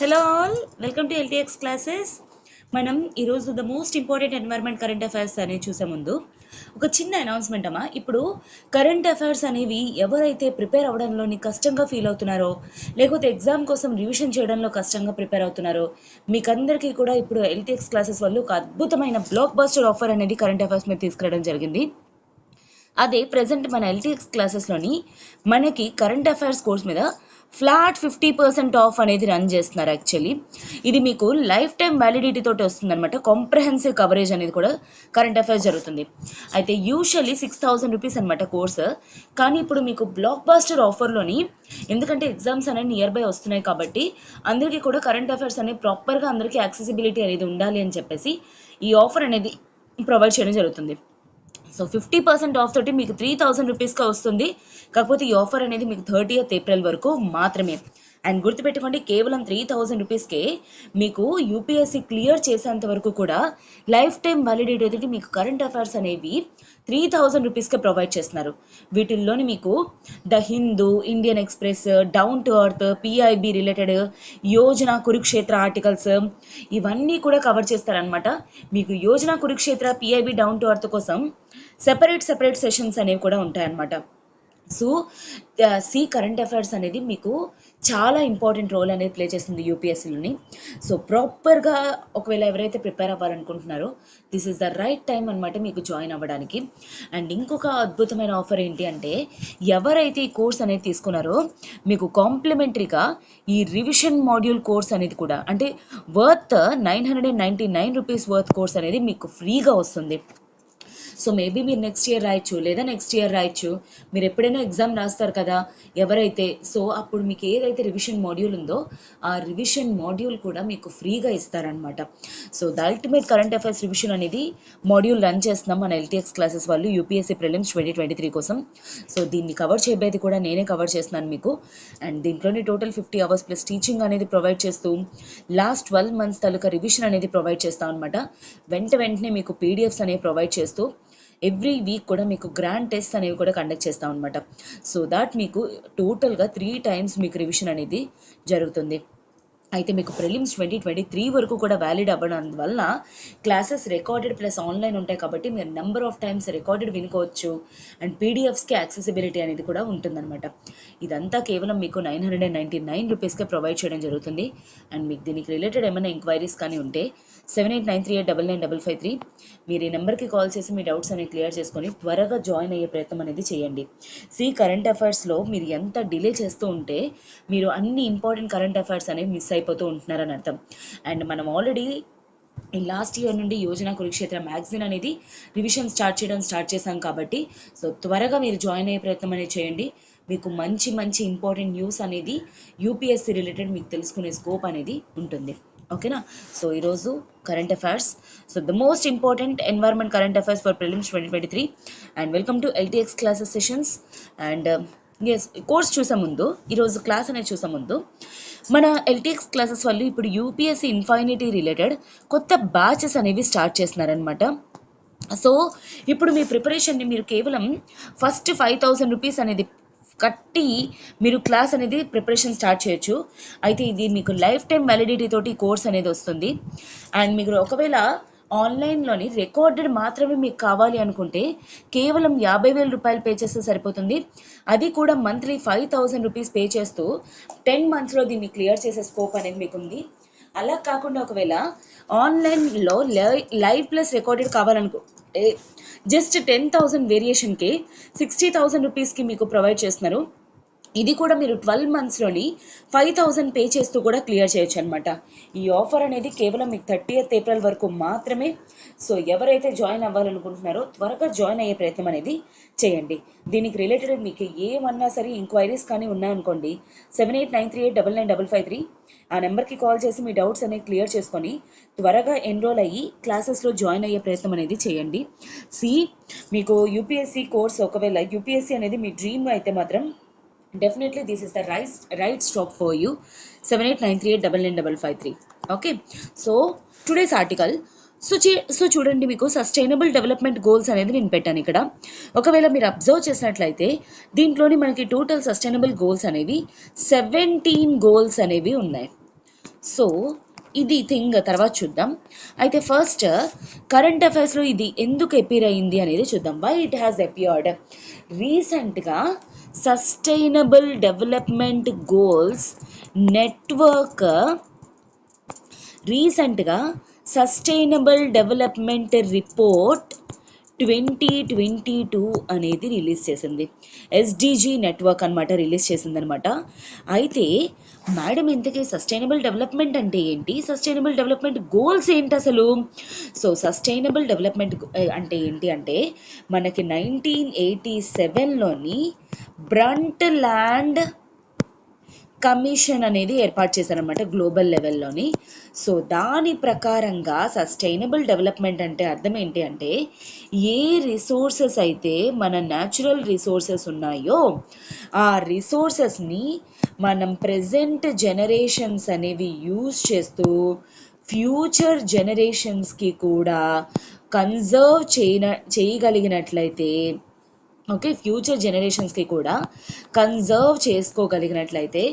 Hello all, welcome to LTX classes. మనం ఈరోజు the most important environment current affairs అనేది చూసే ముందు ఒక చిన్న అనౌన్స్మెంట్ అమ్మా. ఇప్పుడు కరెంట్ అఫైర్స్ అనేవి ఎవరైతే ప్రిపేర్ అవ్వడంలోని కష్టంగా ఫీల్ అవుతున్నారో, లేకపోతే ఎగ్జామ్ కోసం రివిజన్ చేయడంలో కష్టంగా ప్రిపేర్ అవుతున్నారో, మీకందరికీ కూడా ఇప్పుడు ఎల్టీఎక్స్ క్లాసెస్ వల్ల ఒక అద్భుతమైన బ్లాక్ బస్టర్ ఆఫర్ అనేది కరెంట్ అఫైర్స్ మీద తీసుకురావడం జరిగింది. అదే ప్రజెంట్ మన ఎల్టీఎక్స్ క్లాసెస్లోని మనకి కరెంట్ అఫైర్స్ కోర్స్ మీద ఫ్లాట్ 50% ఆఫ్ అనేది రన్ చేస్తున్నారు. యాక్చువల్లీ ఇది మీకు లైఫ్ టైం వ్యాలిడిటీ తోటి వస్తుంది అనమాట. కాంప్రహెన్సివ్ కవరేజ్ అనేది కూడా కరెంట్ అఫైర్స్ జరుగుతుంది. అయితే యూజువల్లీ 6,000 రూపీస్ అనమాట కోర్స్. కానీ ఇప్పుడు మీకు బ్లాక్ బాస్టర్ ఆఫర్లోని, ఎందుకంటే ఎగ్జామ్స్ అనేవి నియర్ బై వస్తున్నాయి కాబట్టి అందరికీ కూడా కరెంట్ అఫైర్స్ అనేవి ప్రాపర్గా అందరికీ యాక్సెసిబిలిటీ అనేది ఉండాలి అని చెప్పేసి ఈ ఆఫర్ అనేది ప్రొవైడ్ చేయడం జరుగుతుంది. సో 50% ఆఫ్ తోటి మీకు 3,000 రూపీస్గా వస్తుంది. కాకపోతే ఈ ఆఫర్ అనేది మీకు 30th ఏప్రిల్ వరకు మాత్రమే. అండ్ గుర్తుపెట్టుకోండి, కేవలం 3,000 రూపీస్కే మీకు యూపీఎస్సీ క్లియర్ చేసేంత వరకు కూడా లైఫ్ టైం వ్యాలిడిటీ తోటి మీకు కరెంట్ అఫైర్స్ అనేవి 3,000 రూపీస్కే ప్రొవైడ్ చేస్తున్నారు. వీటిల్లోని మీకు the Hindu, Indian express, down to earth, PIB related, Yojana, Kurukshetra articles ఇవన్నీ కూడా కవర్ చేస్తారనమాట. మీకు Yojana, Kurukshetra, PIB, down to earth కోసం సెపరేట్ సెషన్స్ అనేవి కూడా ఉంటాయన్నమాట. సో సి కరెంట్ అఫైర్స్ అనేది మీకు చాలా ఇంపార్టెంట్ రోల్ అనేది ప్లే చేస్తుంది యూపీఎస్సీలోని. సో ప్రాపర్గా ఒకవేళ ఎవరైతే ప్రిపేర్ అవ్వాలనుకుంటున్నారో this is the right time అనమాట మీకు జాయిన్ అవ్వడానికి. అండ్ ఇంకొక అద్భుతమైన ఆఫర్ ఏంటి అంటే, ఎవరైతే ఈ కోర్స్ అనేది తీసుకున్నారో మీకు కాంప్లిమెంటరీగా ఈ రివిజన్ మాడ్యూల్ కోర్స్ అనేది కూడా, అంటే వర్త్ 999 రూపీస్ వర్త్ కోర్స్ అనేది మీకు ఫ్రీగా వస్తుంది. సో మేబీ మీరు నెక్స్ట్ ఇయర్ రాయొచ్చు, లేదా నెక్స్ట్ ఇయర్ రాయొచ్చు. మీరు ఎప్పుడైనా ఎగ్జామ్ రాస్తారు కదా ఎవరైతే, సో అప్పుడు మీకు ఏదైతే రివిజన్ మాడ్యూల్ ఉందో ఆ రివిజన్ మాడ్యూల్ కూడా మీకు ఫ్రీగా ఇస్తారనమాట. So the ultimate current affairs revision అనేది మాడ్యూల్ రన్ చేస్తున్నాం మన ఎల్టీఎక్స్ క్లాసెస్ వాళ్ళు యూపీఎస్సీ ప్రిలిమ్స్ 2023 కోసం. సో దీన్ని కవర్ చేయబోయేది కూడా నేనే కవర్ చేస్తున్నాను మీకు. అండ్ దీంట్లోని టోటల్ 50 అవర్స్ ప్లస్ టీచింగ్ అనేది ప్రొవైడ్ చేస్తూ లాస్ట్ 12 months తాలూకా రివిజన్ అనేది ప్రొవైడ్ చేస్తాం అనమాట. వెంటనే మీకు పీడిఎఫ్స్ అనేవి ప్రొవైడ్ చేస్తూ ఎవ్రీ వీక్ కూడా మీకు గ్రాండ్ టెస్ట్ అనేవి కూడా కండక్ట్ చేస్తాం అనమాట. సో దాట్ మీకు టోటల్గా 3 times మీకు రివిజన్ అనేది జరుగుతుంది. అయితే మీకు ప్రిలిమ్స్ 2023 వరకు కూడా వ్యాలిడ్ అవ్వడం వల్ల క్లాసెస్ రికార్డెడ్ ప్లస్ ఆన్లైన్ ఉంటాయి కాబట్టి మీరు నెంబర్ ఆఫ్ టైమ్స్ రికార్డెడ్ వినుకోవచ్చు. అండ్ పీడిఎఫ్స్కి యాక్సెసిబిలిటీ అనేది కూడా ఉంటుందన్నమాట. ఇదంతా కేవలం మీకు 999 రూపీస్కే ప్రొవైడ్ చేయడం జరుగుతుంది. అండ్ మీకు దీనికి రిలేటెడ్ ఏమైనా ఎంక్వైరీస్ కానీ ఉంటే 7893899553 మీరు ఈ నెంబర్కి కాల్ చేసి మీ డౌట్స్ అనేవి క్లియర్ చేసుకొని త్వరగా జాయిన్ అయ్యే ప్రయత్నం అనేది చేయండి. సి కరెంట్ అఫైర్స్లో మీరు ఎంత డిలే చేస్తూ ఉంటే మీరు అన్ని ఇంపార్టెంట్ కరెంట్ అఫైర్స్ అనేవి మిస్ అయిపోతూ ఉంటున్నారని అర్థం. అండ్ మనం ఆల్రెడీ ఈ లాస్ట్ ఇయర్ నుండి యోజన, కురుక్షేత్ర మ్యాగజైన్ అనేది రివిజన్ స్టార్ట్ చేశాం కాబట్టి సో త్వరగా మీరు జాయిన్ అయ్యే ప్రయత్నం అనేది చేయండి. మీకు మంచి ఇంపార్టెంట్ న్యూస్ అనేది యూపీఎస్సీ రిలేటెడ్ మీకు తెలుసుకునే స్కోప్ అనేది ఉంటుంది. ఓకేనా? సో ఈరోజు current affairs, so the most important environment current affairs for prelims 2023. And welcome to LTX classes sessions. And yes, course చూసే ముందు, ఈరోజు క్లాస్ అనేది చూసే ముందు, మన ఎల్టీఎక్స్ క్లాసెస్ వాళ్ళు ఇప్పుడు యూపీఎస్సీ ఇన్ఫైనిటీ రిలేటెడ్ కొత్త బ్యాచెస్ అనేవి స్టార్ట్ చేస్తున్నారనమాట. సో ఇప్పుడు మీ ప్రిపరేషన్ని మీరు కేవలం ఫస్ట్ 5,000 రూపీస్ అనేది కట్టి మీరు క్లాస్ అనేది ప్రిపరేషన్ స్టార్ట్ చేయొచ్చు. అయితే ఇది మీకు లైఫ్ టైం వ్యాలిడిటీ తోటి కోర్స్ అనేది వస్తుంది. అండ్ మీకు ఒకవేళ ఆన్లైన్లోని రికార్డెడ్ మాత్రమే మీకు కావాలి అనుకుంటే కేవలం 50,000 రూపాయలు పే చేస్తే సరిపోతుంది. అది కూడా మంత్లీ 5,000 రూపీస్ పే చేస్తూ 10 monthsలో దీన్ని క్లియర్ చేసే స్కోప్ అనేది మీకు ఉంది. అలా కాకుండా ఒకవేళ ఆన్లైన్లో లైవ్ ప్లస్ రికార్డెడ్ కావాలనుకుంటే జస్ట్ 10,000 వేరియేషన్కి 60,000 రూపీస్కి మీకు ప్రొవైడ్ చేస్తున్నారు. ఇది కూడా మీరు 12 monthsలోని 5,000 పే చేస్తూ కూడా క్లియర్ చేయొచ్చు అనమాట. ఈ ఆఫర్ అనేది కేవలం మీకు 30th ఏప్రిల్ వరకు మాత్రమే. సో ఎవరైతే జాయిన్ అవ్వాలనుకుంటున్నారో త్వరగా జాయిన్ అయ్యే ప్రయత్నం అనేది చేయండి. దీనికి రిలేటెడ్ మీకు ఏమన్నా సరే ఎంక్వైరీస్ కానీ ఉన్నాయనుకోండి 7893899553 ఆ నెంబర్కి కాల్ చేసి మీ డౌట్స్ అనేవి క్లియర్ చేసుకొని త్వరగా ఎన్రోల్ అయ్యి క్లాసెస్లో జాయిన్ అయ్యే ప్రయత్నం అనేది చేయండి. మీకు యూపీఎస్సీ కోర్స్, ఒకవేళ యూపీఎస్సీ అనేది మీ డ్రీమ్ అయితే మాత్రం definitely this is the right stop for you. 7893899553. Okay, so today's article, so చూడండి, మీకు సస్టైనబుల్ డెవలప్మెంట్ గోల్స్ అనేది నేను పెట్టాను ఇక్కడ. ఒకవేళ మీరు అబ్జర్వ్ చేసినట్లయితే దీంట్లోని మనకి టోటల్ సస్టైనబుల్ గోల్స్ అనేవి 17 గోల్స్ అనేవి ఉన్నాయి. సో ఇది థింగ్ తర్వాత చూద్దాం. అయితే ఫస్ట్ కరెంట్ అఫైర్స్లో ఇది ఎందుకు అపీర్ అయింది అనేది చూద్దాం. Why it has appeared. రీసెంట్గా సస్టైనబుల్ డెవలప్మెంట్ గోల్స్ నెట్వర్క్ రీసెంట్గా సస్టైనబుల్ డెవలప్మెంట్ రిపోర్ట్ 2022 అనేది రిలీజ్ చేసింది. ఎస్డిజి నెట్వర్క్ అనమాట రిలీజ్ చేసింది అనమాట. అయితే మేడం ఇంతకీ సస్టైనబుల్ డెవలప్మెంట్ అంటే ఏంటి, సస్టైనబుల్ డెవలప్మెంట్ గోల్స్ ఏంటి అసలు? సో సస్టైనబుల్ డెవలప్మెంట్ అంటే ఏంటి అంటే మనకి 1987లోని బ్రంట్ ల్యాండ్ కమిషన్ అనేది ఏర్పాటు చేశారనమాట గ్లోబల్ లెవెల్లోని. సో దాని ప్రకారంగా సస్టైనబుల్ డెవలప్మెంట్ అంటే అర్థం ఏంటి అంటే ఏ రిసోర్సెస్ అయితే మన న్యాచురల్ రిసోర్సెస్ ఉన్నాయో ఆ రిసోర్సెస్ని మనం ప్రెజెంట్ జనరేషన్స్ అనేవి యూజ్ చేస్తూ ఫ్యూచర్ జనరేషన్స్కి కూడా కన్జర్వ్ చేయగలిగినట్లయితే, ఓకే, ఫ్యూచర్ జనరేషన్స్కి కూడా కన్జర్వ్ చేసుకోగలిగినట్లయితే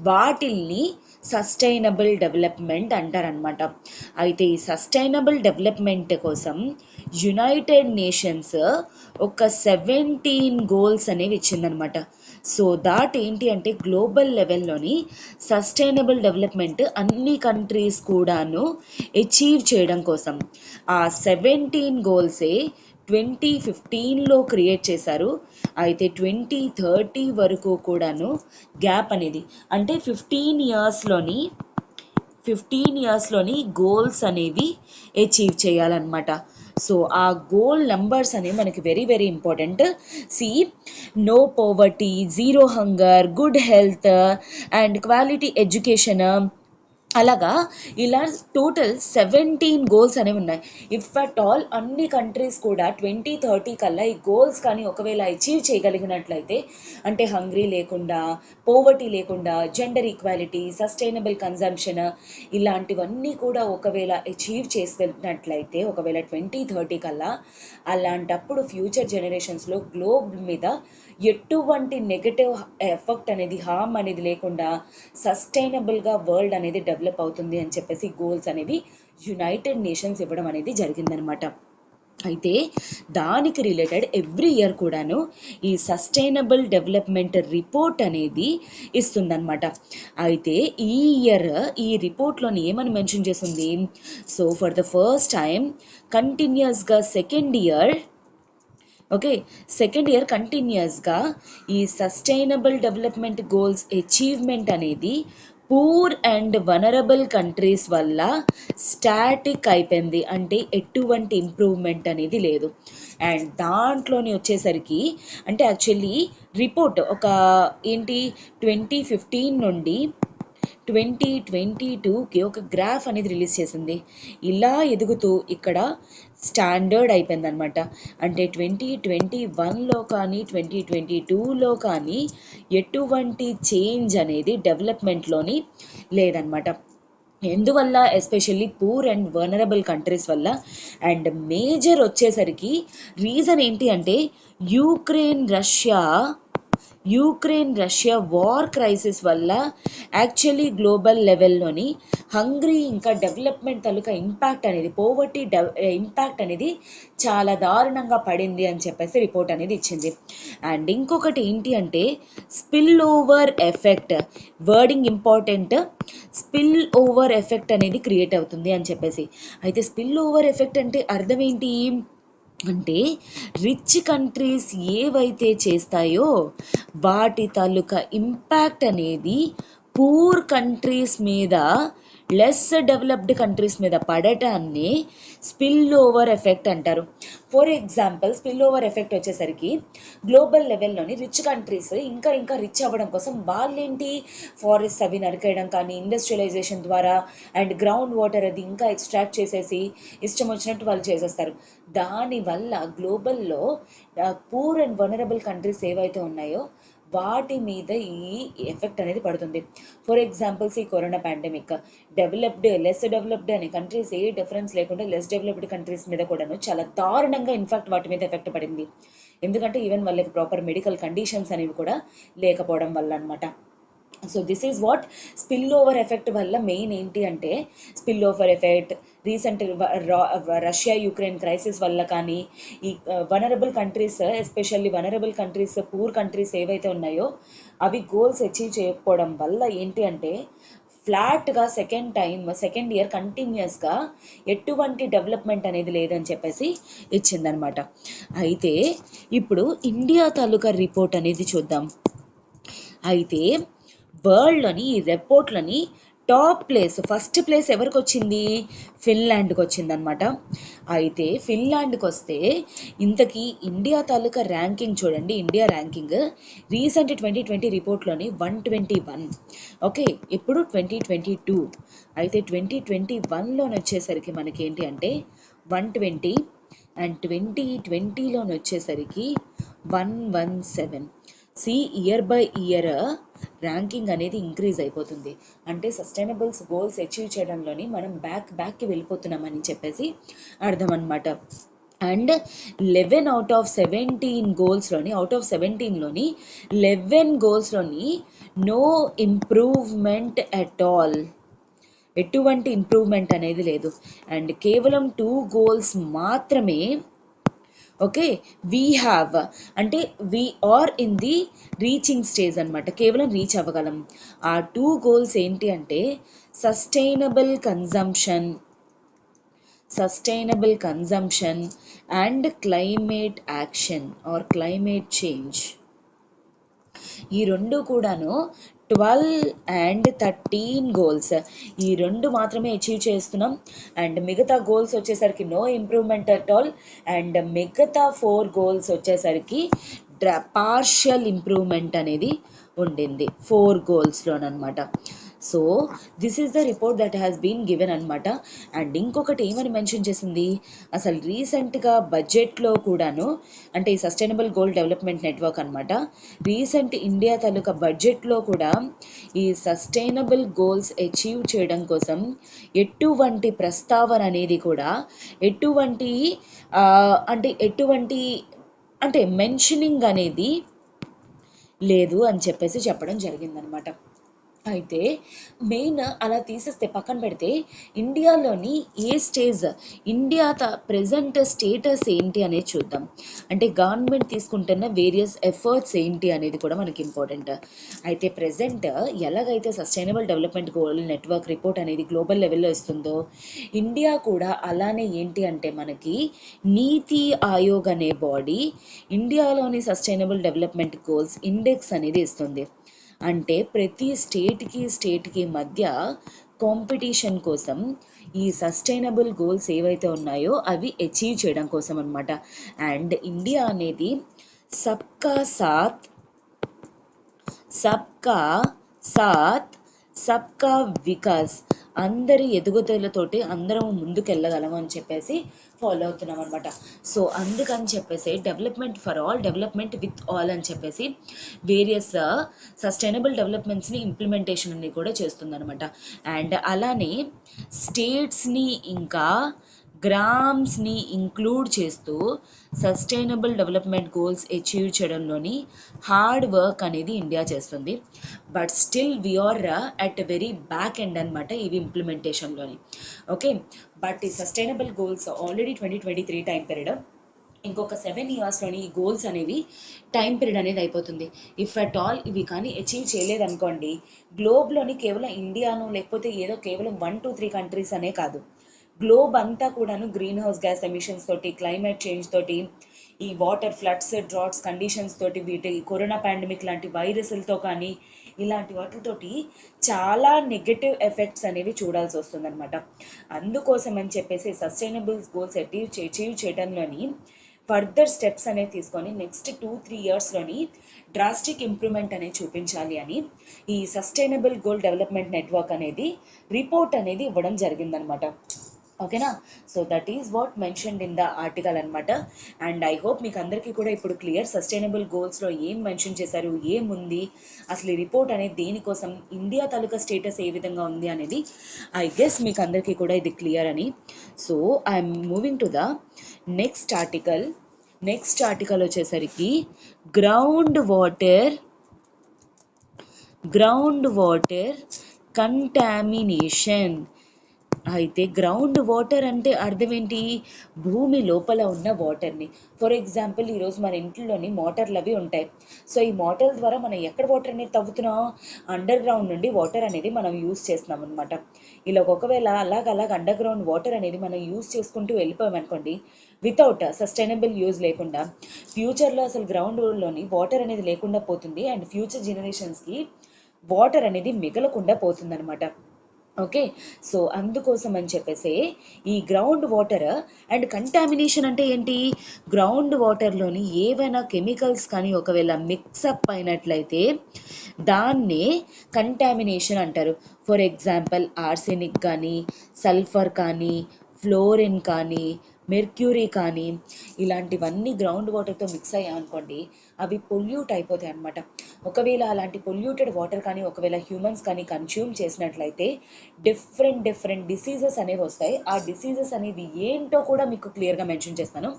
వాటిల్ని సస్టైనబుల్ డెవలప్మెంట్ అంటారనమాట. అయితే ఈ సస్టైనబుల్ డెవలప్మెంట్ కోసం యునైటెడ్ నేషన్స్ ఒక 17 గోల్స్ అనేవి ఇచ్చిందనమాట. సో దాట్ ఏంటి అంటే గ్లోబల్ లెవెల్లోని సస్టైనబుల్ డెవలప్మెంట్ అన్ని కంట్రీస్ కూడాను అచీవ్ చేయడం కోసం ఆ 17 గోల్సే 2015లో క్రియేట్ చేశారు. అయితే 2030 వరకు కూడాను గ్యాప్ అనేది అంటే 15 ఇయర్స్లోని గోల్స్ అనేవి అచీవ్ చేయాలన్నమాట. సో ఆ గోల్ నెంబర్స్ అనేవి మనకి very very important. See no poverty, zero hunger, good health and quality education, అలాగా ఇలా టోటల్ 17 గోల్స్ అనేవి ఉన్నాయి. ఇఫ్ అట్ ఆల్ అన్ని కంట్రీస్ కూడా 2030 కల్లా ఈ గోల్స్ కానీ ఒకవేళ అచీవ్ చేయగలిగినట్లయితే, అంటే హంగ్రీ లేకుండా, పోవర్టీ లేకుండా, జెండర్ ఈక్వాలిటీ, సస్టైనబుల్ కన్జంప్షన్ ఇలాంటివన్నీ కూడా ఒకవేళ అచీవ్ చేసినట్లయితే ఒకవేళ 2030 కల్లా, అలాంటప్పుడు ఫ్యూచర్ జనరేషన్స్లో గ్లోబ్ మీద ఎటువంటి నెగటివ్ ఎఫెక్ట్ అనేది, హార్మ్ అనేది లేకుండా సస్టైనబుల్గా వరల్డ్ అనేది డెవలప్ అవుతుంది అని చెప్పేసి గోల్స్ అనేవి యునైటెడ్ నేషన్స్ ఇవ్వడం అనేది జరిగిందనమాట. అయితే దానికి రిలేటెడ్ ఎవ్రీ ఇయర్ కూడాను ఈ సస్టైనబుల్ డెవలప్మెంట్ రిపోర్ట్ అనేది ఇస్తుందన్నమాట. అయితే ఈ ఇయర్ ఈ రిపోర్ట్లోని ఏమని మెన్షన్ చేస్తుంది, so for the first time కంటిన్యూస్గా సెకండ్ ఇయర్ కంటిన్యూస్గా ఈ సస్టైనబుల్ డెవలప్మెంట్ గోల్స్ అచీవ్మెంట్ అనేది పూర్ అండ్ వనరబుల్ కంట్రీస్ వల్ల స్టాటిక్ అయిపోయింది. అంటే ఎటువంటి ఇంప్రూవ్మెంట్ అనేది లేదు. అండ్ దాంట్లోని వచ్చేసరికి అంటే యాక్చువల్లీ రిపోర్ట్ ఒక ఏంటి 2015 నుండి 2022కి ఒక గ్రాఫ్ అనేది రిలీజ్ చేసింది. ఇలా ఎదుగుతూ ఇక్కడ స్టాండర్డ్ అయిపోయింది అనమాట. అంటే 2021లో కానీ 2022లో కానీ ఎటువంటి చేంజ్ అనేది డెవలప్మెంట్లోని లేదనమాట. ఎందువల్ల? Especially poor and vulnerable countries వల్ల. అండ్ మేజర్ వచ్చేసరికి రీజన్ ఏంటి అంటే యూక్రెయిన్ రష్యా వార్ క్రైసిస్ వల్ల యాక్చువల్లీ గ్లోబల్ లెవెల్లోని హంగ్రీ ఇంకా డెవలప్మెంట్ తాలూకా ఇంపాక్ట్ అనేది, పోవర్టీ ఇంపాక్ట్ అనేది చాలా దారుణంగా పడింది అని చెప్పేసి రిపోర్ట్ అనేది ఇచ్చింది. అండ్ ఇంకొకటి ఏంటి అంటే spill over effect, wording important, spill over effect అనేది క్రియేట్ అవుతుంది అని చెప్పేసి. అయితే స్పిల్ ఓవర్ ఎఫెక్ట్ అంటే అర్థం ఏంటి అంటే రిచ్ కంట్రీస్ ఏవైతే చేస్తాయో వాటి తాలూకా ఇంపాక్ట్ అనేది పూర్ కంట్రీస్ మీద, లెస్ డెవలప్డ్ కంట్రీస్ మీద పడటాన్ని స్పిల్ ఓవర్ ఎఫెక్ట్ అంటారు. For example spill over effect వచ్చేసరికి గ్లోబల్ లెవెల్లోని రిచ్ కంట్రీస్ ఇంకా రిచ్ అవ్వడం కోసం వాళ్ళేంటి ఫారెస్ట్ అవి నరికేయడం కానీ, ఇండస్ట్రియలైజేషన్ ద్వారా అండ్ గ్రౌండ్ వాటర్ అది ఇంకా ఎక్స్ట్రాక్ట్ చేసేసి ఇష్టం వచ్చినట్టు వాళ్ళు చేసేస్తారు. దానివల్ల గ్లోబల్లో పూర్ అండ్ వనరబుల్ కంట్రీస్ ఏవైతే ఉన్నాయో వాటి మీద ఈ ఎఫెక్ట్ అనేది పడుతుంది. ఫర్ ఎగ్జాంపుల్స్ ఈ corona pandemic developed, less developed అనే కంట్రీస్ ఏ డిఫరెన్స్ లేకుండా లెస్ డెవలప్డ్ కంట్రీస్ మీద కూడాను చాలా దారుణంగా ఇన్ఫాక్ట్ వాటి మీద ఎఫెక్ట్ పడింది. ఎందుకంటే ఈవెన్ వాళ్ళకి ప్రాపర్ మెడికల్ కండిషన్స్ అనేవి కూడా లేకపోవడం వల్ల అనమాట. So this is what spill over effect వల్ల మెయిన్ ఏంటి అంటే spill over effect recent Russia Ukraine crisis వల్ల కానీ ఈ vulnerable countries especially vulnerable countries poor countries ఏవైతే ఉన్నాయో అవి గోల్స్ అచీవ్ చేయకపోవడం వల్ల ఏంటి అంటే ఫ్లాట్గా సెకండ్ ఇయర్ కంటిన్యూస్గా ఎటువంటి డెవలప్మెంట్ అనేది లేదని చెప్పేసి ఇచ్చిందనమాట. అయితే ఇప్పుడు ఇండియా తాలూకా రిపోర్ట్ అనేది చూద్దాం. అయితే వరల్డ్లోని ఈ రిపోర్ట్లోని టాప్ ప్లేస్ ఫస్ట్ ప్లేస్ ఎవరికి వచ్చింది? ఫిన్లాండ్కి వచ్చిందనమాట. అయితే ఫిన్లాండ్కి వస్తే ఇంతకీ ఇండియా తాలూకా ర్యాంకింగ్ చూడండి. India ranking recent 2020 రిపోర్ట్లోని 121. ఓకే, ఇప్పుడు 2022. అయితే 2021లోని వచ్చేసరికి మనకి ఏంటి అంటే 120 అండ్ 2020లోని వచ్చేసరికి 117. ఇయర్ బై ఇయర్ ర్యాంకింగ్ అనేది ఇంక్రీజ్ అయిపోతుంది. అంటే సస్టైనబుల్స్ గోల్స్ అచీవ్ చేయడంలోని మనం బ్యాక్కి వెళ్ళిపోతున్నామని చెప్పేసి అర్థం అనమాట. అండ్ 11 అవుట్ ఆఫ్ 17 గోల్స్లోని 11 గోల్స్లోని నో ఇంప్రూవ్మెంట్ అట్ ఆల్, ఎటువంటి ఇంప్రూవ్మెంట్ అనేది లేదు. అండ్ కేవలం 2 గోల్స్ మాత్రమే ఓకే వీ హ్యావ్, అంటే we are in the reaching stage అనమాట. కేవలం రీచ్ అవ్వగలం. ఆ 2 గోల్స్ ఏంటి అంటే sustainable consumption and climate action or climate change. ఈ రెండు కూడాను 12 అండ్ 13 గోల్స్, ఈ రెండు మాత్రమే అచీవ్ చేస్తున్నాం. అండ్ మిగతా గోల్స్ వచ్చేసరికి no improvement at all. And మిగతా 4 గోల్స్ వచ్చేసరికి పార్షియల్ ఇంప్రూవ్మెంట్ అనేది ఉండింది 4 గోల్స్లోనమాట. So this is the report that has been given అనమాట. అండ్ ఇంకొకటి ఏమని మెన్షన్ చేసింది, అసలు రీసెంట్గా బడ్జెట్లో కూడాను, అంటే ఈ సస్టైనబుల్ గోల్ డెవలప్మెంట్ నెట్వర్క్ అనమాట, రీసెంట్ ఇండియా తాలూకా బడ్జెట్లో కూడా ఈ సస్టైనబుల్ గోల్స్ అచీవ్ చేయడం కోసం ఎటువంటి ప్రస్తావన అనేది కూడా అంటే మెన్షనింగ్ అనేది లేదు అని చెప్పేసి చెప్పడం జరిగిందనమాట. అయితే మెయిన్ అలా తీసేస్తే పక్కన పెడితే ఇండియాలోని ఇండియా ప్రెజెంట్ స్టేటస్ ఏంటి అనేది చూద్దాం. అంటే గవర్నమెంట్ తీసుకుంటున్న వేరియస్ ఎఫర్ట్స్ ఏంటి అనేది కూడా మనకి ఇంపార్టెంట్. అయితే ప్రెజెంట్ ఎలాగైతే sustainable development goal network report అనేది గ్లోబల్ లెవెల్లో ఇస్తుందో, ఇండియా కూడా అలానే ఏంటి అంటే మనకి నీతి ఆయోగ్ అనే బాడీ ఇండియాలోని సస్టైనబుల్ డెవలప్మెంట్ గోల్స్ ఇండెక్స్ అనేది ఇస్తుంది. అంటే ప్రతి స్టేట్కి మధ్య కాంపిటీషన్ కోసం ఈ సస్టైనబుల్ గోల్స్ ఏవైతే ఉన్నాయో అవి అచీవ్ చేయడం కోసం అనమాట. అండ్ ఇండియా అనేది సబ్కా సాత్ సబ్కా వికాస్, అందరి ఎదుగుదలతోటి అందరం ముందుకెళ్ళగలము అని చెప్పేసి ఫాలో అవుతున్నాం అనమాట. సో అందుకని చెప్పేసి development for all, development with all అని చెప్పేసి వేరియస్ సస్టైనబుల్ డెవలప్మెంట్స్ని ఇంప్లిమెంటేషన్ అని కూడా చేస్తుందనమాట. అండ్ అలానే స్టేట్స్ని ఇంకా గ్రామ్స్ని ఇంక్లూడ్ చేస్తూ సస్టైనబుల్ డెవలప్మెంట్ గోల్స్ అచీవ్ చేయడంలోని హార్డ్ వర్క్ అనేది ఇండియా చేస్తుంది. But still we are at very back end అనమాట ఇవి ఇంప్లిమెంటేషన్లోని. ఓకే, బట్ ఈ sustainable goals already 2023 time period, ఇంకొక 7 ఇయర్స్లోని ఈ గోల్స్ అనేవి టైం పీరియడ్ అనేది అయిపోతుంది. ఇఫ్ అట్ ఆల్ ఇవి కానీ అచీవ్ చేయలేదనుకోండి, గ్లోబ్లోని కేవలం ఇండియాను లేకపోతే ఏదో కేవలం 1 to 3 కంట్రీస్ అనే కాదు, గ్లోబ్ అంతా కూడాను గ్రీన్ హౌస్ గ్యాస్ ఎమిషన్స్ తోటి, క్లైమేట్ చేంజ్ తోటి, ఈ వాటర్ ఫ్లడ్స్, డ్రాట్స్ కండిషన్స్ తోటి, వీటి కరోనా పాండమిక్ లాంటి వైరస్లతో కానీ ఇలాంటి వాటితోటి చాలా నెగటివ్ ఎఫెక్ట్స్ అనేవి చూడాల్సి వస్తుందన్నమాట. అందుకోసం అని చెప్పేసి సస్టైనబుల్ గోల్స్ అచీవ్ చేయడంలోని ఫర్దర్ స్టెప్స్ అనేవి తీసుకొని నెక్స్ట్ 2-3 ఇయర్స్లోని డ్రాస్టిక్ ఇంప్రూవ్మెంట్ అనేది చూపించాలి అని ఈ సస్టైనబుల్ గోల్ డెవలప్మెంట్ నెట్వర్క్ అనేది రిపోర్ట్ అనేది ఇవ్వడం జరిగిందనమాట. ఓకేనా? So that is what mentioned in the article అనమాట. అండ్ ఐ హోప్ మీకు అందరికీ కూడా ఇప్పుడు క్లియర్, సస్టైనబుల్ గోల్స్లో ఏం మెన్షన్ చేశారు, ఏముంది, అసలు ఈ రిపోర్ట్ అనేది దేనికోసం, ఇండియా తాలూకా స్టేటస్ ఏ విధంగా ఉంది అనేది ఐ గెస్ మీకు అందరికీ కూడా ఇది క్లియర్ అని. So I'm moving to the next article వచ్చేసరికి గ్రౌండ్ గ్రౌండ్ వాటర్ కంటామినేషన్. అయితే గ్రౌండ్ వాటర్ అంటే అర్థం ఏంటి? భూమి లోపల ఉన్న వాటర్ని. ఫర్ ఎగ్జాంపుల్ ఈరోజు మన ఇంట్లోని మోటార్లు అవి ఉంటాయి. సో ఈ మోటార్ ద్వారా మనం ఎక్కడ వాటర్ అనేది తవ్వుతున్నాం? అండర్ గ్రౌండ్ నుండి వాటర్ అనేది మనం యూస్ చేస్తున్నాం అనమాట. ఇలా ఒకవేళ అలాగ అండర్ గ్రౌండ్ వాటర్ అనేది మనం యూస్ చేసుకుంటూ వెళ్ళిపోయామనుకోండి, వితౌట్ సస్టైనబుల్ యూజ్ లేకుండా ఫ్యూచర్లో అసలు గ్రౌండ్లోని వాటర్ అనేది లేకుండా పోతుంది అండ్ ఫ్యూచర్ జనరేషన్స్కి వాటర్ అనేది మిగలకుండా పోతుందన్నమాట. ఓకే, సో అందుకోసం అని చెప్పేసి ఈ గ్రౌండ్ వాటర్ అండ్ కంటామినేషన్ అంటే ఏంటి? గ్రౌండ్ వాటర్లోని ఏవైనా కెమికల్స్ కానీ ఒకవేళ మిక్సప్ అయినట్లయితే దాన్నే కంటామినేషన్ అంటారు. ఫర్ ఎగ్జాంపుల్ ఆర్సెనిక్ కానీ, సల్ఫర్ కానీ, ఫ్లోరిన్ కానీ, మెర్క్యూరీ కానీ ఇలాంటివన్నీ గ్రౌండ్ వాటర్తో మిక్స్ అయ్యాయనుకోండి, అవి పొల్యూట్ అయిపోతాయి అన్నమాట. ఒకవేళ అలాంటి పొల్యూటెడ్ వాటర్ కానీ ఒకవేళ హ్యూమన్స్ కానీ కన్జ్యూమ్ చేసినట్లయితే డిఫరెంట్ డిసీజెస్ అనేవి వస్తాయి. ఆ డిసీజెస్ అనేవి ఏంటో కూడా మీకు క్లియర్గా మెన్షన్ చేస్తాను.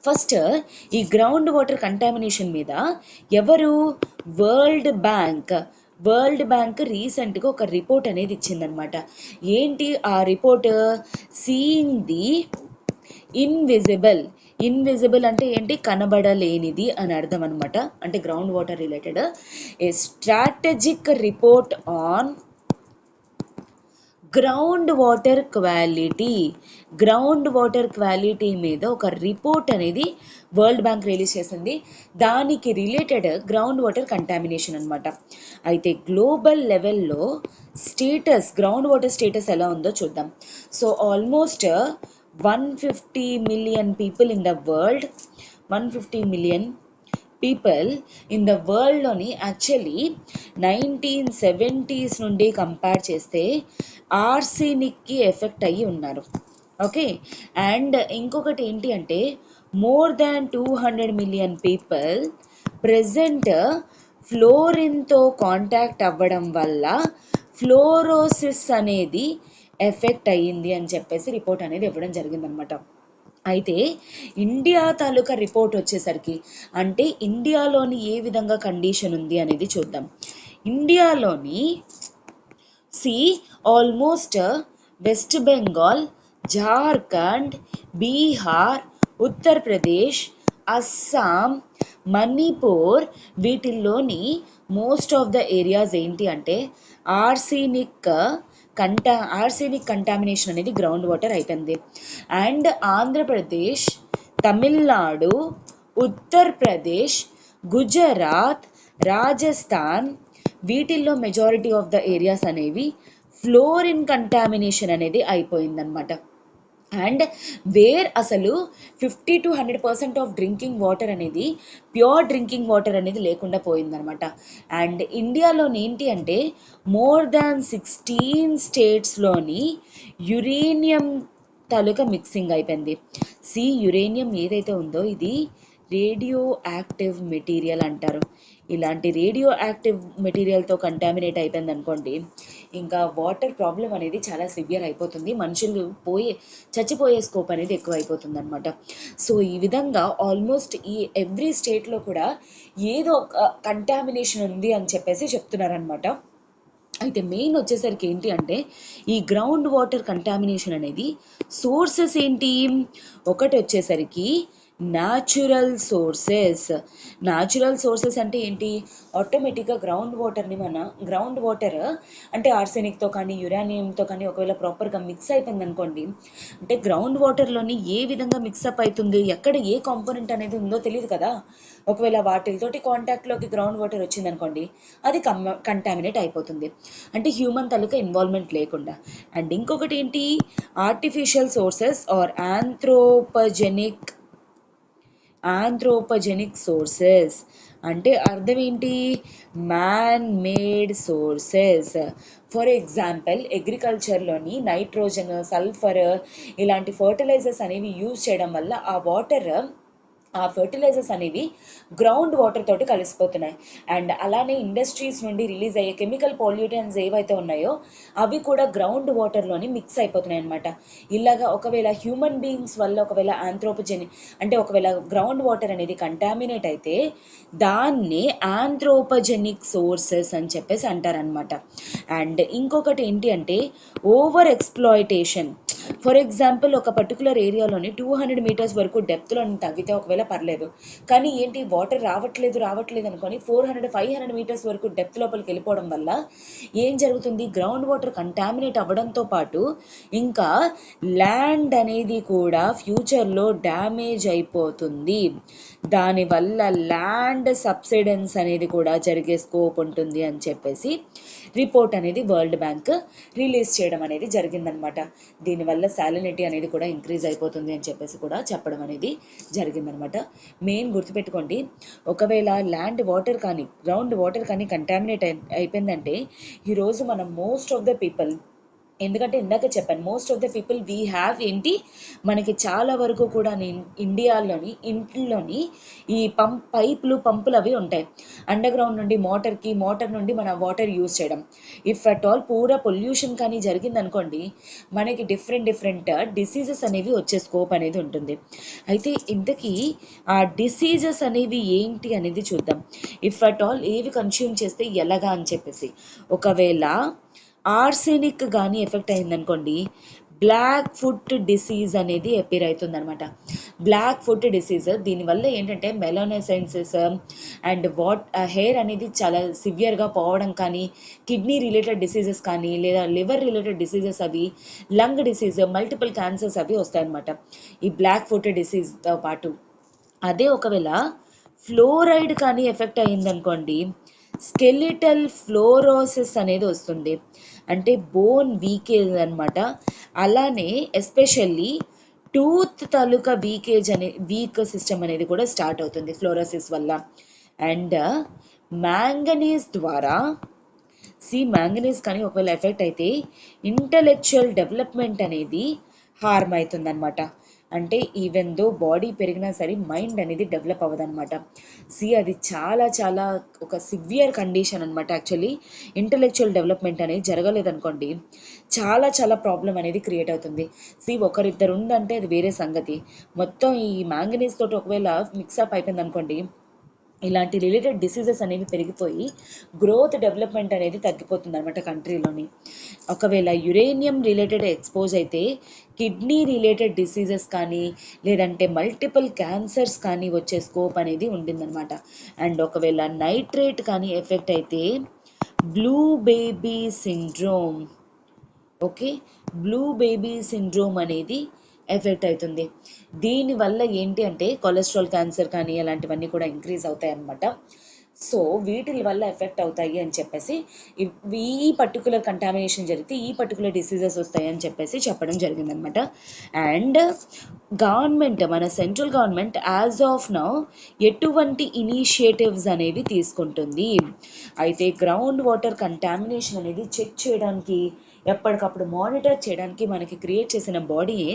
ఫస్ట్ ఈ గ్రౌండ్ వాటర్ కంటామినేషన్ మీద ఎవరు? వరల్డ్ బ్యాంక్ రీసెంట్గా ఒక రిపోర్ట్ అనేది ఇచ్చిందనమాట. ఏంటి ఆ రిపోర్ట్? సీయింగ్ ది ఇన్విజిబుల్ అంటే ఏంటి? కనబడలేనిది అని అర్థం అనమాట. అంటే ground water related A strategic report on ground water quality మీద ఒక రిపోర్ట్ అనేది వరల్డ్ బ్యాంక్ రిలీజ్ చేసింది. దానికి రిలేటెడ్ గ్రౌండ్ వాటర్ కంటామినేషన్ అనమాట. అయితే గ్లోబల్ లెవెల్లో గ్రౌండ్ వాటర్ స్టేటస్ ఎలా ఉందో చూద్దాం. So almost 150 million people in the world, 150 million people in the వరల్డ్లోని యాక్చువల్లీ 1970s నుండి కంపేర్ చేస్తే ఆర్సెనిక్కి ఎఫెక్ట్ అయ్యి ఉన్నారు. ఓకే, అండ్ ఇంకొకటి ఏంటి అంటే more than 200 million people present ఫ్లోరిన్తో కాంటాక్ట్ అవ్వడం వల్ల ఫ్లోరోసిస్ అనేది ఎఫెక్ట్ అయ్యింది అని చెప్పేసి రిపోర్ట్ అనేది ఇవ్వడం జరిగిందనమాట. అయితే ఇండియా తాలూకా రిపోర్ట్ వచ్చేసరికి అంటే ఇండియాలోని ఏ విధంగా కండిషన్ ఉంది అనేది చూద్దాం. ఇండియాలోని ఆల్మోస్ట్ వెస్ట్ బెంగాల్, జార్ఖండ్, బీహార్, ఉత్తరప్రదేశ్, అస్సాం, మణిపూర్ వీటిల్లోని మోస్ట్ ఆఫ్ ద ఏరియాస్ ఏంటి అంటే ఆర్సెనిక్ కంటామినేషన్ అనేది గ్రౌండ్ వాటర్ అయిపోయింది. అండ్ ఆంధ్రప్రదేశ్, తమిళనాడు, ఉత్తరప్రదేశ్, గుజరాత్, రాజస్థాన్ వీటిల్లో మెజారిటీ ఆఫ్ ద ఏరియాస్ అనేవి ఫ్లోరిన్ కంటామినేషన్ అనేది అయిపోయిందనమాట. అండ్ వేర్ అసలు 50 to 100% ఆఫ్ డ్రింకింగ్ వాటర్ అనేది ప్యూర్ డ్రింకింగ్ వాటర్ అనేది లేకుండా పోయిందనమాట. అండ్ ఇండియాలోని ఏంటి అంటే మోర్ దాన్ 16 స్టేట్స్లోని యురేనియం తాలూకా మిక్సింగ్ అయిపోయింది. యురేనియం ఏదైతే ఉందో ఇది రేడియో యాక్టివ్ మెటీరియల్ అంటారు. ఇలాంటి రేడియో యాక్టివ్ మెటీరియల్తో కంటామినేట్ అయిపోయింది అనుకోండి, ఇంకా వాటర్ ప్రాబ్లం అనేది చాలా సివియర్ అయిపోతుంది. మనుషులు చచ్చిపోయే స్కోప్ అనేది ఎక్కువ అయిపోతుంది అనమాట. సో ఈ విధంగా ఆల్మోస్ట్ ఈ ఎవ్రీ స్టేట్లో కూడా ఏదో ఒక కంటామినేషన్ ఉంది అని చెప్పేసి చెప్తున్నారనమాట. అయితే మెయిన్ వచ్చేసరికి ఏంటి అంటే ఈ గ్రౌండ్ వాటర్ కంటామినేషన్ అనేది సోర్సెస్ ఏంటి? ఒకటి వచ్చేసరికి న్యాచురల్ సోర్సెస్ అంటే ఏంటి? ఆటోమేటిక్గా గ్రౌండ్ వాటర్ అంటే ఆర్సెనిక్తో కానీ యురేనియంతో కానీ ఒకవేళ ప్రాపర్గా మిక్స్ అయిపోయింది అనుకోండి, అంటే గ్రౌండ్ వాటర్లోని ఏ విధంగా మిక్సప్ అవుతుంది, ఎక్కడ ఏ కాంపోనెంట్ అనేది ఉందో తెలియదు కదా. ఒకవేళ వాటితోటి కాంటాక్ట్లోకి గ్రౌండ్ వాటర్ వచ్చింది అనుకోండి, అది కంటామినేట్ అయిపోతుంది, అంటే హ్యూమన్ తాలూకా ఇన్వాల్వ్మెంట్ లేకుండా. అండ్ ఇంకొకటి ఏంటి? Artificial sources or anthropogenic sources అంటే అర్థం ఏంటి? Man made sources. For example అగ్రికల్చర్లోని నైట్రోజన్, సల్ఫర్ ఇలాంటి ఫర్టిలైజర్స్ అనేవి యూజ్ చేయడం వల్ల ఆ వాటర్ ఆ ఫెర్టిలైజర్స్ అనేవి గ్రౌండ్ వాటర్ తోటి కలిసిపోతున్నాయి. అండ్ అలానే ఇండస్ట్రీస్ నుండి రిలీజ్ అయ్యే కెమికల్ పొల్యూటెంట్స్ ఏవైతే ఉన్నాయో అవి కూడా గ్రౌండ్ వాటర్లోని మిక్స్ అయిపోతున్నాయి అనమాట. ఇలాగా ఒకవేళ హ్యూమన్ బీయింగ్స్ వల్ల ఒకవేళ ఆంథ్రోపజెని అంటే ఒకవేళ గ్రౌండ్ వాటర్ అనేది కంటామినేట్ అయితే దాన్ని ఆంథ్రోపజెనిక్ సోర్సెస్ అని చెప్పేసి అంటారనమాట. అండ్ ఇంకొకటి ఏంటి అంటే ఓవర్ ఎక్స్ప్లాయిటేషన్. ఫర్ ఎగ్జాంపుల్ ఒక పర్టికులర్ ఏరియాలోని 200 మీటర్స్ వరకు డెప్త్లో తగ్గితే ఒకవేళ పర్లేదు, కానీ ఏంటి వాటర్ రావట్లేదు అనుకొని 400-500 మీటర్స్ వరకు డెప్త్ లోపలికి వెళ్ళిపోవడం వల్ల ఏం జరుగుతుంది, గ్రౌండ్ వాటర్ కంటామినేట్ అవ్వడంతో పాటు ఇంకా ల్యాండ్ అనేది కూడా ఫ్యూచర్లో డ్యామేజ్ అయిపోతుంది. దానివల్ల ల్యాండ్ సబ్సిడెన్స్ అనేది కూడా జరిగే స్కోప్ ఉంటుంది అని చెప్పేసి రిపోర్ట్ అనేది వరల్డ్ బ్యాంక్ రిలీజ్ చేయడం అనేది జరిగిందనమాట. దీనివల్ల సాలినిటీ అనేది కూడా ఇంక్రీజ్ అయిపోతుంది అని చెప్పేసి కూడా చెప్పడం అనేది జరిగిందనమాట. మెయిన్ గుర్తుపెట్టుకోండి, ఒకవేళ ల్యాండ్ వాటర్ కానీ గ్రౌండ్ వాటర్ కానీ కంటామినేట్ అయిపోయిందంటే ఈరోజు మనం మోస్ట్ ఆఫ్ ద పీపుల్, ఎందుకంటే ఇందాక చెప్పాను most of the people we have ఏంటి, మనకి చాలా వరకు కూడా ఇండియాలోని ఇంట్లోని ఈ పంపులు అవి ఉంటాయి. అండర్ గ్రౌండ్ నుండి మోటార్ నుండి మన వాటర్ యూజ్ చేయడం. ఇఫ్ అట్ ఆల్ పూరా పొల్యూషన్ కానీ జరిగిందనుకోండి మనకి డిఫరెంట్ డిసీజెస్ అనేవి వచ్చే స్కోప్ అనేది ఉంటుంది. అయితే ఇంతకీ ఆ డిసీజెస్ అనేవి ఏంటి అనేది చూద్దాం. ఇఫ్ అట్ ఆల్ ఏవి కన్స్యూమ్ చేస్తే ఎలాగా అని చెప్పేసి, ఒకవేళ ఆర్సెనిక్ కానీ ఎఫెక్ట్ అయిందనుకోండి బ్లాక్ ఫుట్ డిసీజ్ అనేది అపీర్ అవుతుంది అనమాట. బ్లాక్ ఫుట్ డిసీజ్ దీనివల్ల ఏంటంటే మెలానోసైన్సెస్ అండ్ హెయిర్ అనేది చాలా సివియర్గా పోవడం కానీ, కిడ్నీ రిలేటెడ్ డిసీజెస్ కానీ, లేదా లివర్ రిలేటెడ్ డిసీజెస్ అవి, లంగ్ డిసీజ్, మల్టిపుల్ క్యాన్సర్స్ అవి వస్తాయన్నమాట ఈ బ్లాక్ ఫుట్ డిసీజ్తో పాటు. అదే ఒకవేళ ఫ్లోరైడ్ కానీ ఎఫెక్ట్ అయ్యిందనుకోండి స్కెలిటల్ ఫ్లోరోసిస్ అనేది వస్తుంది, అంటే బోన్ వీకేజ్ అనమాట. అలానే ఎస్పెషల్లీ టూత్ తాలూకా వీక్ సిస్టమ్ అనేది కూడా స్టార్ట్ అవుతుంది ఫ్లోరోసిస్ వల్ల. అండ్ మ్యాంగనీస్ ద్వారా మ్యాంగనీస్ కానీ ఒకవేళ ఎఫెక్ట్ అయితే ఇంటలెక్చువల్ డెవలప్మెంట్ అనేది హార్మ్ అవుతుంది అనమాట. అంటే ఈవెన్ దో బాడీ పెరిగినా సరే మైండ్ అనేది డెవలప్ అవ్వదన్నమాట. అది చాలా ఒక సివియర్ కండిషన్ అనమాట. యాక్చువల్లీ ఇంటలెక్చువల్ డెవలప్మెంట్ అనేది జరగలేదనుకోండి చాలా ప్రాబ్లం అనేది క్రియేట్ అవుతుంది. ఒకరిద్దరు ఉందంటే అది వేరే సంగతి, మొత్తం ఈ మ్యాంగనీస్ తోటి ఒకవేళ మిక్సప్ అయిపోయింది అనుకోండి ఇలాంటి రిలేటెడ్ డిసీజెస్ అనేవి పెరిగిపోయి గ్రోత్ డెవలప్మెంట్ అనేది తగ్గిపోతుంది అనమాట కంట్రీలోని. ఒకవేళ యురేనియం రిలేటెడ్ ఎక్స్పోజ్ అయితే కిడ్నీ రిలేటెడ్ డిసీజెస్ కానీ లేదంటే మల్టిపుల్ క్యాన్సర్స్ కానీ వచ్చే స్కోప్ అనేది ఉంటుందన్నమాట. అండ్ ఒకవేళ నైట్రేట్ కానీ ఎఫెక్ట్ అయితే blue baby syndrome, blue baby syndrome అనేది ఎఫెక్ట్ అవుతుంది. దీనివల్ల ఏంటి అంటే కొలెస్ట్రాల్ క్యాన్సర్ కానీ అలాంటివన్నీ కూడా ఇంక్రీజ్ అవుతాయి అన్నమాట. వీటి వల్ల ఎఫెక్ట్ అవుతాయి అని చెప్పేసి ఈ పర్టికులర్ కంటామినేషన్ జరిగితే ఈ పర్టికులర్ డిసీజెస్ వస్తాయి అని చెప్పేసి చెప్పడం జరిగిందనమాట. అండ్ గవర్నమెంట్, మన central government as of now ఎటువంటి ఇనిషియేటివ్స్ అనేవి తీసుకుంటుంది అయితే గ్రౌండ్ వాటర్ కంటామినేషన్ అనేది చెక్ చేయడానికి, ఎప్పటికప్పుడు మానిటర్ చేయడానికి మనకి క్రియేట్ చేసిన బాడీయే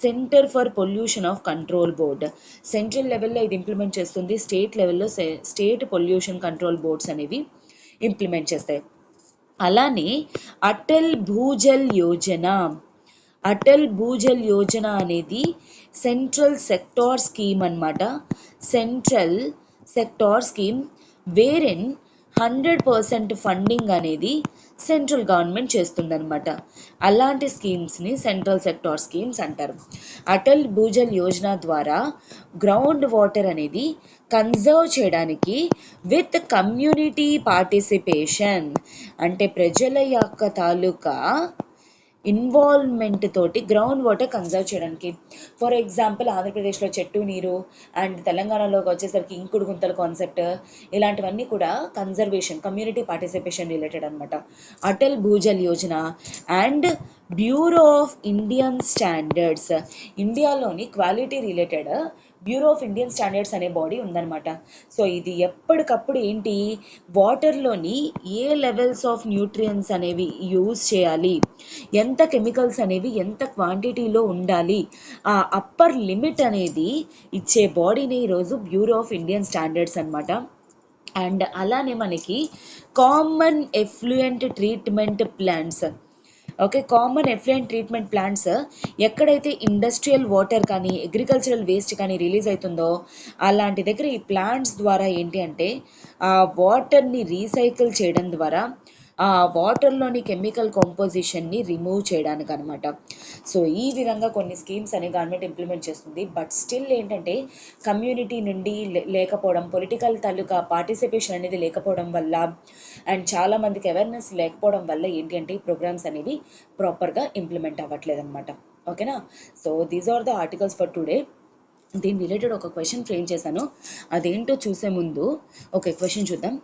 centre for pollution of control board. Central లెవెల్లో ఇది ఇంప్లిమెంట్ చేస్తుంది, స్టేట్ లెవెల్లో స్టేట్ పొల్యూషన్ కంట్రోల్ బోర్డ్స్ అనేవి ఇంప్లిమెంట్ చేస్తాయి. అలానే అటల్ భూజల్ యోజన అనేది సెంట్రల్ సెక్టార్ స్కీమ్ అన్నమాట. Central sector scheme wherein 100% funding అనేది సెంట్రల్ గవర్నమెంట్ చేస్తుందన్నమాట. అలాంటి స్కీమ్స్ని సెంట్రల్ సెక్టార్ స్కీమ్స్ అంటారు. అటల్ భూజల్ యోజన ద్వారా గ్రౌండ్ వాటర్ అనేది కన్జర్వ్ చేయడానికి విత్ కమ్యూనిటీ పార్టిసిపేషన్, అంటే ప్రజల యొక్క తాలూకా ఇన్వాల్వ్మెంట్ తోటి గ్రౌండ్ వాటర్ కన్జర్వ్ చేయడానికి. ఫర్ ఎగ్జాంపుల్ ఆంధ్రప్రదేశ్లో చెట్టు నీరు అండ్ తెలంగాణలోకి వచ్చేసరికి ఇంకుడు గుంతల కాన్సెప్ట్, ఇలాంటివన్నీ కూడా కన్జర్వేషన్, కమ్యూనిటీ పార్టిసిపేషన్ రిలేటెడ్ అనమాట. Atal Bhujal Yojana and bureau of Indian standards, ఇండియాలోని quality related bureau of Indian standards అనే బాడీ ఉందన్నమాట. సో ఇది ఎప్పటికప్పుడు ఏంటి, వాటర్లోని ఏ లెవెల్స్ ఆఫ్ న్యూట్రియన్స్ అనేవి యూజ్ చేయాలి, ఎంత కెమికల్స్ అనేవి ఎంత క్వాంటిటీలో ఉండాలి, ఆ అప్పర్ లిమిట్ అనేది ఇచ్చే బాడీని ఈరోజు బ్యూరో ఆఫ్ ఇండియన్ స్టాండర్డ్స్ అనమాట. అండ్ అలానే మనకి common effluent treatment plants, okay, common effluent treatment plants ఎక్కడైతే ఇండస్ట్రియల్ వాటర్ కానీ అగ్రికల్చరల్ వేస్ట్ కానీ రిలీజ్ అవుతుందో అలాంటి దగ్గర ఈ ప్లాంట్స్ ద్వారా ఏంటి అంటే ఆ వాటర్ని రీసైకిల్ చేయడం ద్వారా ఆ వాటర్లోని కెమికల్ కాంపోజిషన్ని రిమూవ్ చేయడానికి అనమాట. సో ఈ విధంగా కొన్ని స్కీమ్స్ అనే గవర్నమెంట్ ఇంప్లిమెంట్ చేస్తుంది. బట్ స్టిల్ ఏంటంటే కమ్యూనిటీ నుండి లేకపోవడం, పొలిటికల్ తాలూకా పార్టిసిపేషన్ అనేది లేకపోవడం వల్ల అండ్ చాలామందికి అవేర్నెస్ లేకపోవడం వల్ల ఏంటి అంటే ఈ ప్రోగ్రామ్స్ అనేవి ప్రాపర్గా ఇంప్లిమెంట్ అవ్వట్లేదు అనమాట. ఓకేనా. So these are the articles for today. దీని రిలేటెడ్ ఒక క్వశ్చన్ ఫ్రేమ్ చేశాను, అదేంటో చూసే ముందు ఒక క్వశ్చన్ చూద్దాం.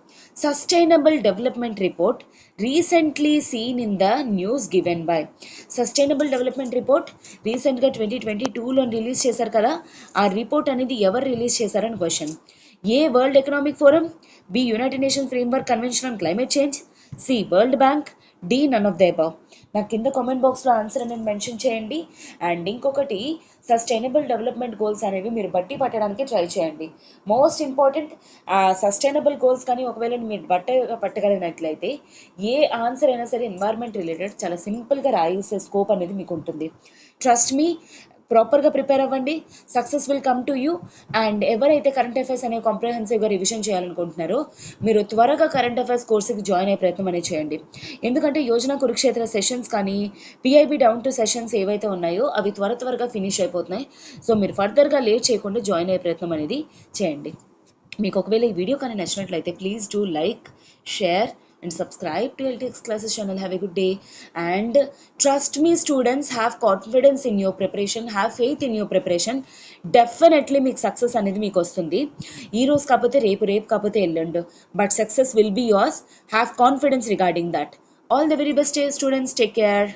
Sustainable development report recently seen in the news given by. Sustainable development report రీసెంట్గా 2022లో రిలీజ్ చేశారు కదా, ఆ రిపోర్ట్ అనేది ఎవరు రిలీజ్ చేశారని question. A world economic forum, B united nation framework convention on climate change, C world bank, D none of the above. నాకు కింద కామెంట్ బాక్స్లో ఆన్సర్ అనేది మెన్షన్ చేయండి. అండ్ ఇంకొకటి, సస్టైనబుల్ డెవలప్మెంట్ గోల్స్ అనేవి మీరు బట్టి పట్టడానికి ట్రై చేయండి. మోస్ట్ ఇంపార్టెంట్, ఆ సస్టైనబుల్ గోల్స్ కానీ ఒకవేళ మీరు పట్టగలిగినట్లయితే ఏ ఆన్సర్ అయినా సరే ఎన్వైర్న్మెంట్ రిలేటెడ్ చాలా సింపుల్గా రాయేసే స్కోప్ అనేది మీకు ఉంటుంది. ట్రస్ట్ మీ, ప్రాపర్గా ప్రిపేర్ అవ్వండి, success will come to you. And ఎవరైతే కరెంట్ అఫైర్స్ అనే కాంప్రహెన్సివ్గా రివిజన్ చేయాలనుకుంటున్నారో మీరు త్వరగా కరెంట్ అఫైర్స్ కోర్సుకి జాయిన్ అయ్యే ప్రయత్నం అనేది చేయండి. ఎందుకంటే యోజన కురుక్షేత్ర సెషన్స్ కానీ పిఐబి డౌన్ టు సెషన్స్ ఏవైతే ఉన్నాయో అవి త్వరగా ఫినిష్ అయిపోతున్నాయి. సో మీరు ఫర్దర్గా లేట్ చేయకుండా జాయిన్ అయ్యే ప్రయత్నం అనేది చేయండి. మీకు ఒకవేళ ఈ వీడియో కానీ నచ్చినట్లయితే please do like, share and subscribe to LTX Classes channel. Have a good day and trust me students, have confidence in your preparation, have faith in your preparation. Definitely మీకు సక్సెస్ అనేది మీకు వస్తుంది. ఈ రోజు కాకపోతే రేపు కాకపోతే ఎల్లుండి, but success will be yours. Have confidence regarding that. All the very best students, take care.